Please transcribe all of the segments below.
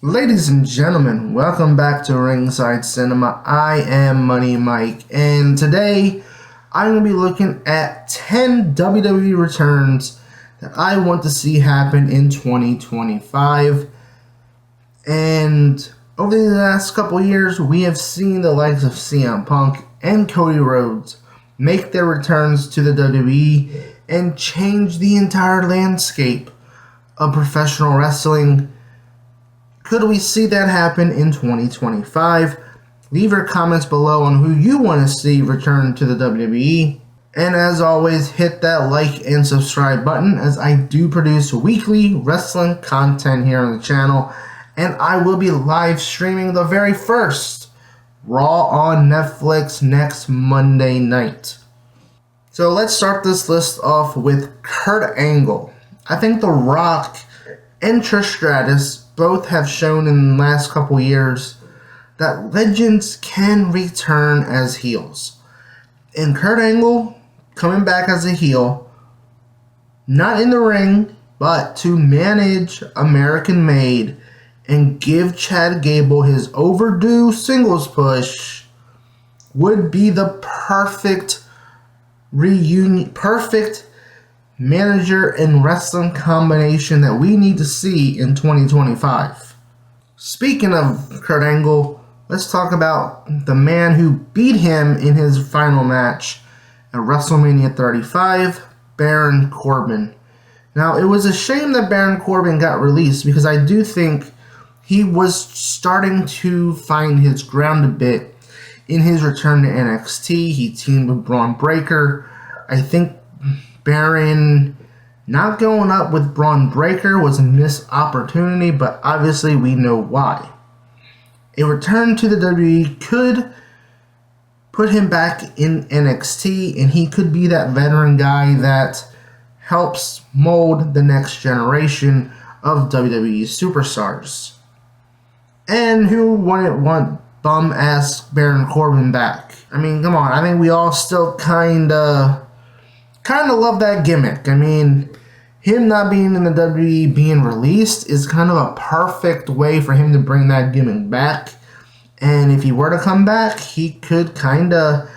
Ladies and gentlemen, welcome back to Ringside Cinema. I am Money Mike, and today I'm going to be looking at 10 WWE returns that I want to see happen in 2025. And over the last couple years, we have seen the likes of CM Punk and Cody Rhodes make their returns to the WWE and change the entire landscape of professional wrestling. Could we see that happen in 2025? Leave your comments below on who you want to see return to the WWE. And as always, hit that like and subscribe button, as I do produce weekly wrestling content here on the channel. And I will be live streaming the very first Raw on Netflix next Monday night. So let's start this list off with Kurt Angle. I think The Rock and Trish Stratus both have shown in the last couple years that legends can return as heels. And Kurt Angle coming back as a heel, not in the ring, but to manage American Made and give Chad Gable his overdue singles push, would be the perfect reunion, perfect manager and wrestling combination that we need to see in 2025. Speaking of Kurt Angle, let's talk about the man who beat him in his final match at WrestleMania 35, Baron Corbin. Now, it was a shame that Baron Corbin got released, because I do think he was starting to find his ground a bit in his return to NXT. He teamed with Braun Breaker. I think Baron not going up with Braun Breaker was a missed opportunity, but obviously we know why. A return to the WWE could put him back in NXT, and he could be that veteran guy that helps mold the next generation of WWE superstars. And who wouldn't want bum-ass Baron Corbin back? I mean, come on. I think we all still kind of love that gimmick. I mean, him not being in the WWE, being released, is kind of a perfect way for him to bring that gimmick back. And if he were to come back, he could kind of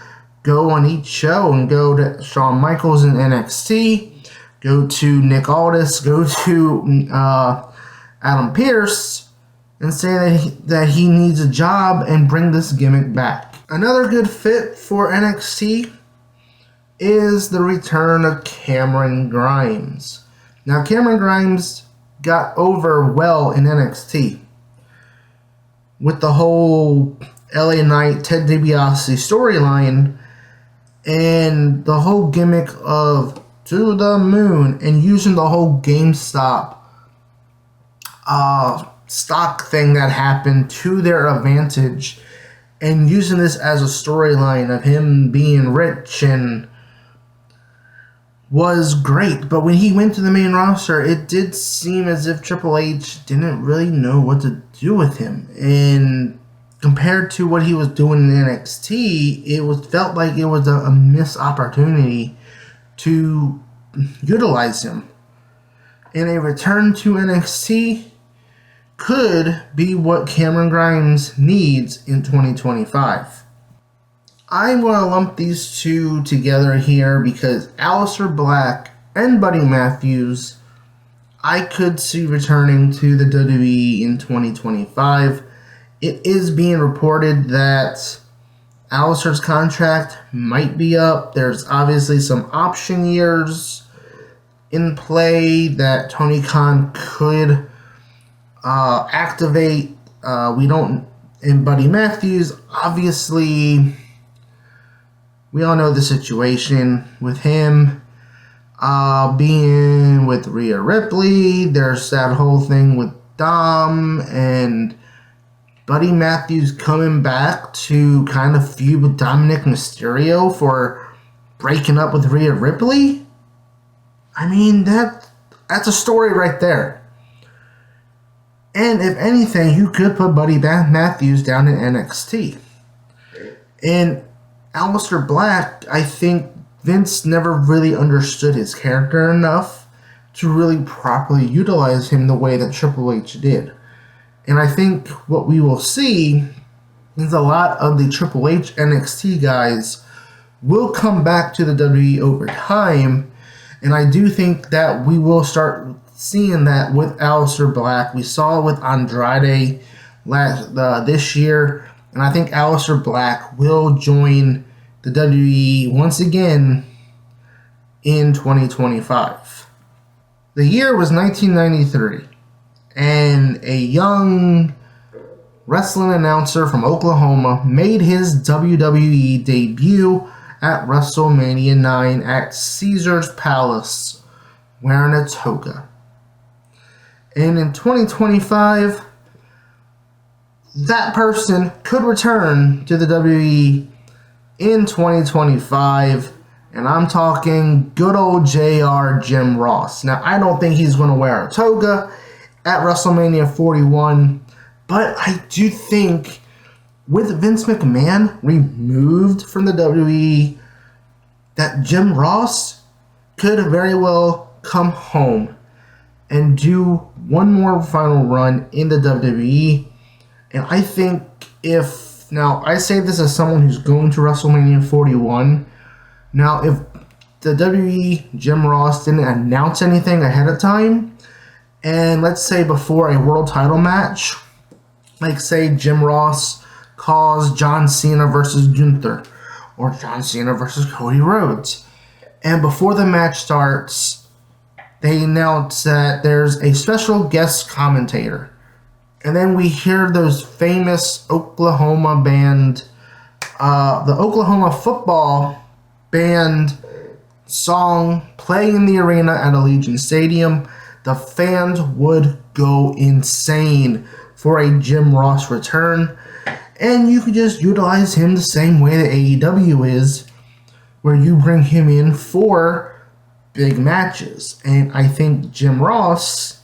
go on each show and go to Shawn Michaels in NXT, go to Nick Aldis, go to Adam Pearce, and say that he needs a job and bring this gimmick back. Another good fit for NXT is the return of Cameron Grimes. Now, Cameron Grimes got over well in NXT with the whole LA Knight, Ted DiBiase storyline, and the whole gimmick of To the Moon, and using the whole GameStop stock thing that happened to their advantage, and using this as a storyline of him being rich and was great. But when he went to the main roster, it did seem as if Triple H didn't really know what to do with him. And compared to what he was doing in NXT, felt like it was a missed opportunity to utilize him. And a return to NXT could be what Cameron Grimes needs in 2025. I'm going to lump these two together here because Aleister Black and Buddy Matthews I could see returning to the WWE in 2025. It is being reported that Aleister's contract might be up. There's obviously some option years in play that Tony Khan could activate. And Buddy Matthews, obviously, we all know the situation with him being with Rhea Ripley. There's that whole thing with Dom, and Buddy Matthews coming back to kind of feud with Dominic Mysterio for breaking up with Rhea Ripley. I mean, that's a story right there. And if anything, you could put Buddy Matthews down in NXT. And Aleister Black, I think Vince never really understood his character enough to really properly utilize him the way that Triple H did. And I think what we will see is a lot of the Triple H NXT guys will come back to the WWE over time. And I do think that we will start seeing that with Aleister Black. We saw it with Andrade this year. And I think Aleister Black will join the WWE once again in 2025. The year was 1993. And a young wrestling announcer from Oklahoma made his WWE debut at WrestleMania 9 at Caesar's Palace wearing a toga. And in 2025, that person could return to the WWE in 2025, and I'm talking good old JR Jim Ross. Now, I don't think he's going to wear a toga at WrestleMania 41, but I do think with Vince McMahon removed from the WWE, that Jim Ross could very well come home and do one more final run in the WWE. And I think now I say this as someone who's going to WrestleMania 41. Now, if the WWE Jim Ross didn't announce anything ahead of time, and let's say before a world title match, like say Jim Ross calls John Cena versus Gunther, or John Cena versus Cody Rhodes, and before the match starts, they announce that there's a special guest commentator. And then we hear those famous Oklahoma band, the Oklahoma football band song play in the arena at Allegiant Stadium. The fans would go insane for a Jim Ross return. And you could just utilize him the same way that AEW is, where you bring him in for big matches. And I think Jim Ross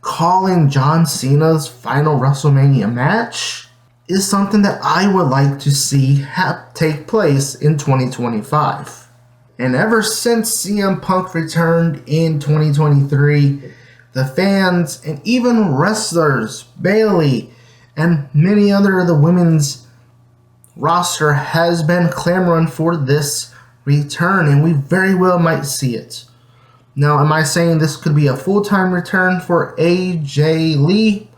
calling John Cena's final WrestleMania match is something that I would like to see take place in 2025. And ever since CM Punk returned in 2023, the fans and even wrestlers, Bayley, and many other of the women's roster has been clamoring for this return, and we very well might see it. Now, am I saying this could be a full-time return for AJ Lee?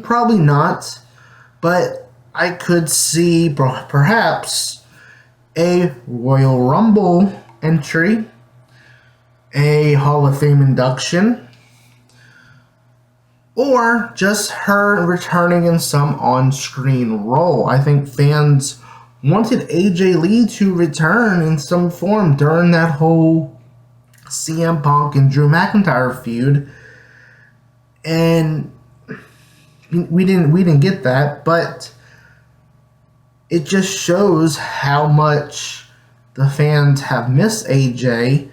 Probably not, but I could see perhaps a Royal Rumble entry, a Hall of Fame induction, or just her returning in some on-screen role. I think fans wanted AJ Lee to return in some form during that whole CM Punk and Drew McIntyre feud, and we didn't get that, but it just shows how much the fans have missed AJ.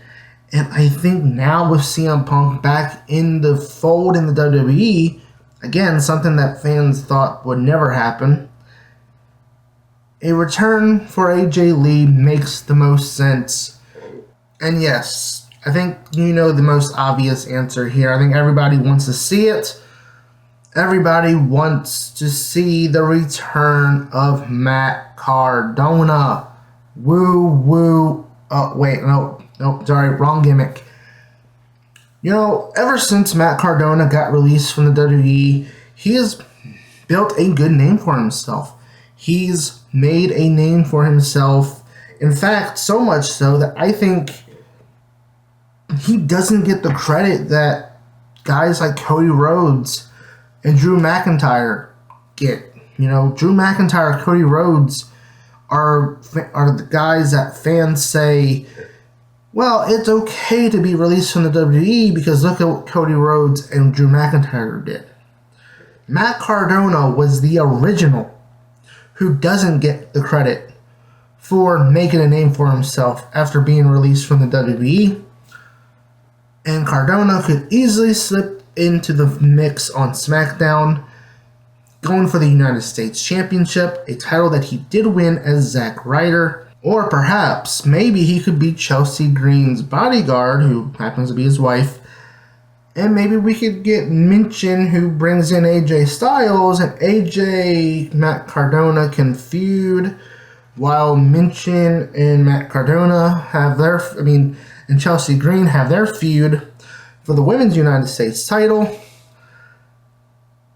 And I think now with CM Punk back in the fold in the WWE, again, something that fans thought would never happen, a return for AJ Lee makes the most sense. And yes, I think you know the most obvious answer here. I think everybody wants to see it. Everybody wants to see the return of Matt Cardona. Woo woo. Oh, wait, no, sorry, wrong gimmick. You know, ever since Matt Cardona got released from the WWE, he has built a good name for himself. He's made a name for himself. In fact, so much so that I think he doesn't get the credit that guys like Cody Rhodes and Drew McIntyre get. You know, Drew McIntyre, Cody Rhodes are the guys that fans say, well, it's okay to be released from the WWE because look at what Cody Rhodes and Drew McIntyre did. Matt Cardona was the original who doesn't get the credit for making a name for himself after being released from the WWE. And Cardona could easily slip into the mix on SmackDown, going for the United States Championship, a title that he did win as Zack Ryder. Or perhaps, maybe he could be Chelsea Green's bodyguard, who happens to be his wife, And maybe we could get Minchin, who brings in AJ Styles, and AJ Matt Cardona can feud, while Minchin and Matt Cardona have and Chelsea Green have their feud for the Women's United States title.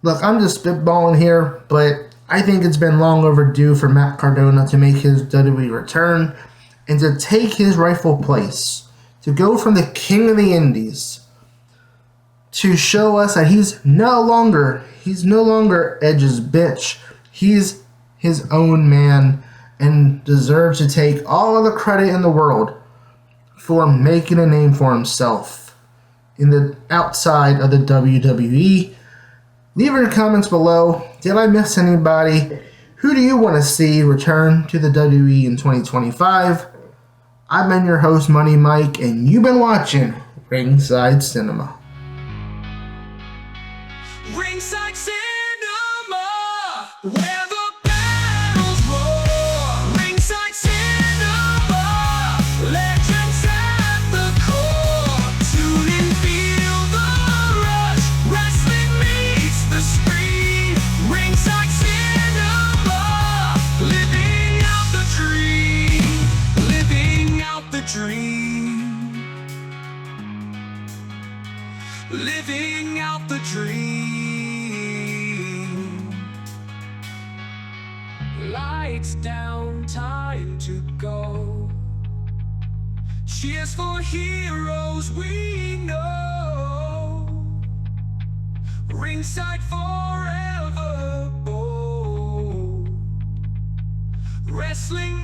Look, I'm just spitballing here, but I think it's been long overdue for Matt Cardona to make his WWE return and to take his rightful place, to go from the King of the Indies to show us that he's no longer Edge's bitch. He's his own man and deserves to take all the credit in the world for making a name for himself in the outside of the WWE. Leave your comments below. Did I miss anybody? Who do you want to see return to the WWE in 2025? I've been your host, Money Mike, and you've been watching Ringside Cinema. Ringside Cinema, where the battles roar. Ringside Cinema, legends at the core. Tune in, feel the rush. Wrestling meets the screen. Ringside Cinema, living out the dream. Living out the dream. Living out the dream. Lights down, time to go. Cheers for heroes we know. Ringside forever. Oh. Wrestling.